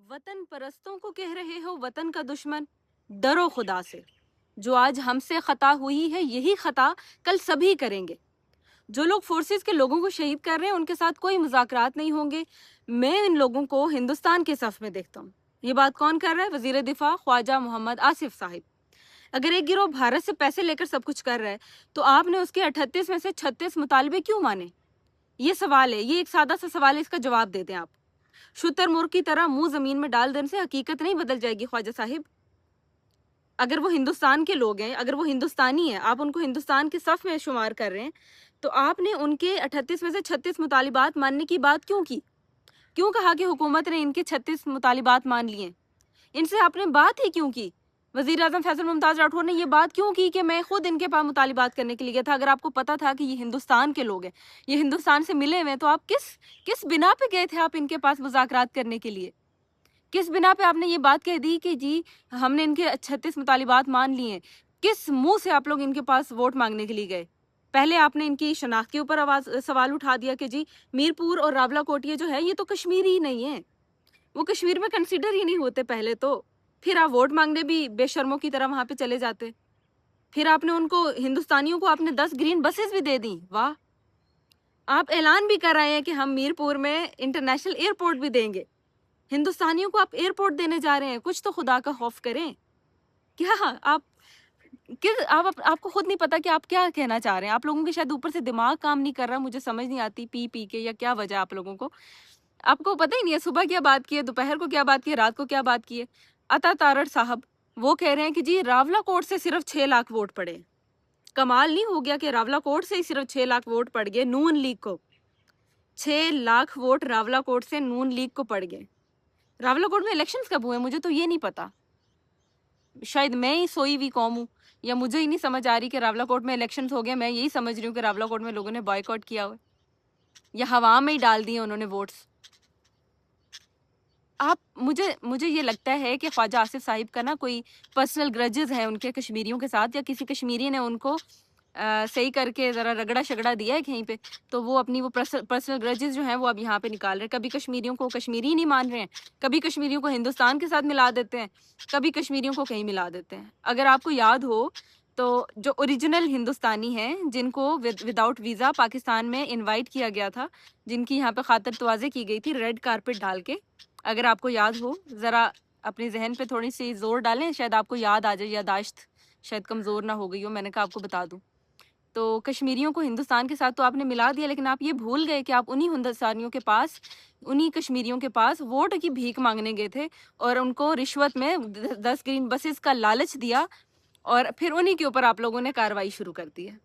वतन परस्तों को कह रहे हो वतन का दुश्मन, डरो खुदा से। जो आज हमसे खता हुई है यही खता कल सभी करेंगे। जो लोग फोर्सेस के लोगों को शहीद कर रहे हैं उनके साथ कोई मुज़ाकरात नहीं होंगे। मैं इन लोगों को हिंदुस्तान के सफ में देखता हूँ। ये बात कौन कर रहा है? वजीर दिफा ख्वाजा मोहम्मद आसिफ साहिब। अगर एक गिरोह भारत से पैसे लेकर सब कुछ कर रहा है तो आपने उसके 38 में से 36 मुतालबे क्यों माने? ये सवाल है, ये एक सादा सा सवाल है, इसका जवाब दे दें आप। शुतुरमुर्ग की तरह मुंह जमीन में डाल देने से हकीकत नहीं बदल जाएगी ख्वाजा साहिब। अगर वो हिंदुस्तान के लोग हैं, अगर वो हिंदुस्तानी हैं, आप उनको हिंदुस्तान के सफ में शुमार कर रहे हैं, तो आपने उनके 38 में से 36 मुतालिबात मानने की बात क्यों की? क्यों कहा कि हुकूमत ने इनके 36 मुतालिबात मान लिए? इनसे आपने बात ही क्यों की? वज़ीर आज़म फैसल मुमताज़ राठौर ने ये बात क्यों की कि मैं खुद इनके पास मुतालिबात करने के लिए गया था? अगर आपको पता था कि ये हिंदुस्तान के लोग हैं, ये हिंदुस्तान से मिले हुए हैं, तो आप किस बिना पे गए थे आप इनके पास मुज़ाकरात करने के लिए? किस बिना पे आपने ये बात कह दी कि जी हमने इनके 36 मुतालिबात मान लिए हैं? किस मुंह से आप लोग इनके पास वोट मांगने के लिए गए? पहले आपने इनकी शनाख्त के ऊपर सवाल उठा दिया कि जी मीरपुर और रावलाकोट ये जो है ये तो कश्मीरी ही नहीं है, वो कश्मीर में कंसिडर ही नहीं होते पहले तो। फिर आप वोट मांगने भी बेशर्मों की तरह वहां पे चले जाते। फिर आपने उनको हिंदुस्तानियों को आपने 10 ग्रीन बसेस भी दे दी। वाह! आप ऐलान भी कर रहे हैं कि हम मीरपुर में इंटरनेशनल एयरपोर्ट भी देंगे। हिंदुस्तानियों को आप एयरपोर्ट देने जा रहे हैं। कुछ तो खुदा का खौफ करें। क्या आप आपको खुद नहीं पता कि आप क्या कहना चाह रहे हैं? आप लोगों के शायद ऊपर से दिमाग काम नहीं कर रहा, मुझे समझ नहीं आती पी के, या क्या वजह आप लोगों को। आपको पता ही नहीं है सुबह क्या बात की है, दोपहर को क्या बात की है, रात को क्या बात की है। अता तारड़ साहब वो कह रहे हैं कि जी रावलाकोट से सिर्फ 6 लाख वोट पड़े। कमाल नहीं हो गया कि रावलाकोट से ही सिर्फ 6 लाख वोट पड़ गए नून लीग को। 6 लाख वोट रावलाकोट से नून लीग को पड़ गए। रावलाकोट में इलेक्शंस कब हुए? मुझे तो ये नहीं पता। शायद मैं ही सोई हुई कौम हूँ, या मुझे ही नहीं समझ आ रही कि रावलाकोट में इलेक्शंस हो गए। मैं यही समझ रही हूँ कि रावलाकोट में लोगों ने बॉयकॉट किया हुआ, या हवा में ही डाल दिए उन्होंने वोट्स। आप मुझे ये लगता है कि ख्वाजा आसिफ साहिब का ना कोई पर्सनल ग्रजेस है उनके कश्मीरियों के साथ, या किसी कश्मीरी ने उनको सही करके ज़रा रगड़ा शगड़ा दिया है कहीं पे, तो वो अपनी वो पर्सनल ग्रजेस जो हैं वो अब यहाँ पे निकाल रहे हैं। कभी कश्मीरियों को कश्मीरी नहीं मान रहे हैं, कभी कश्मीरियों को हिंदुस्तान के साथ मिला देते हैं, कभी कश्मीरियों को कहीं मिला देते हैं। अगर आपको याद हो तो जो ओरिजिनल हिंदुस्तानी हैं जिनको विदाउट वीज़ा पाकिस्तान में इन्वाइट किया गया था, जिनकी यहाँ पे खातिर तवाज़े की गई थी रेड कारपेट डाल के, अगर आपको याद हो, ज़रा अपने जहन पे थोड़ी सी जोर डालें, शायद आपको याद आ जाए, यादाश्त शायद कमज़ोर ना हो गई हो, मैंने कहा आपको बता दूं। तो कश्मीरियों को हिंदुस्तान के साथ तो आपने मिला दिया, लेकिन आप ये भूल गए कि आप उन्हीं हिंदुस्तानियों के पास, उन्हीं कश्मीरियों के पास वोट की भीख मांगने गए थे, और उनको रिश्वत में 10 ग्रीन बसेस का लालच दिया, और फिर उन्हीं के ऊपर आप लोगों ने कार्रवाई शुरू कर दी है।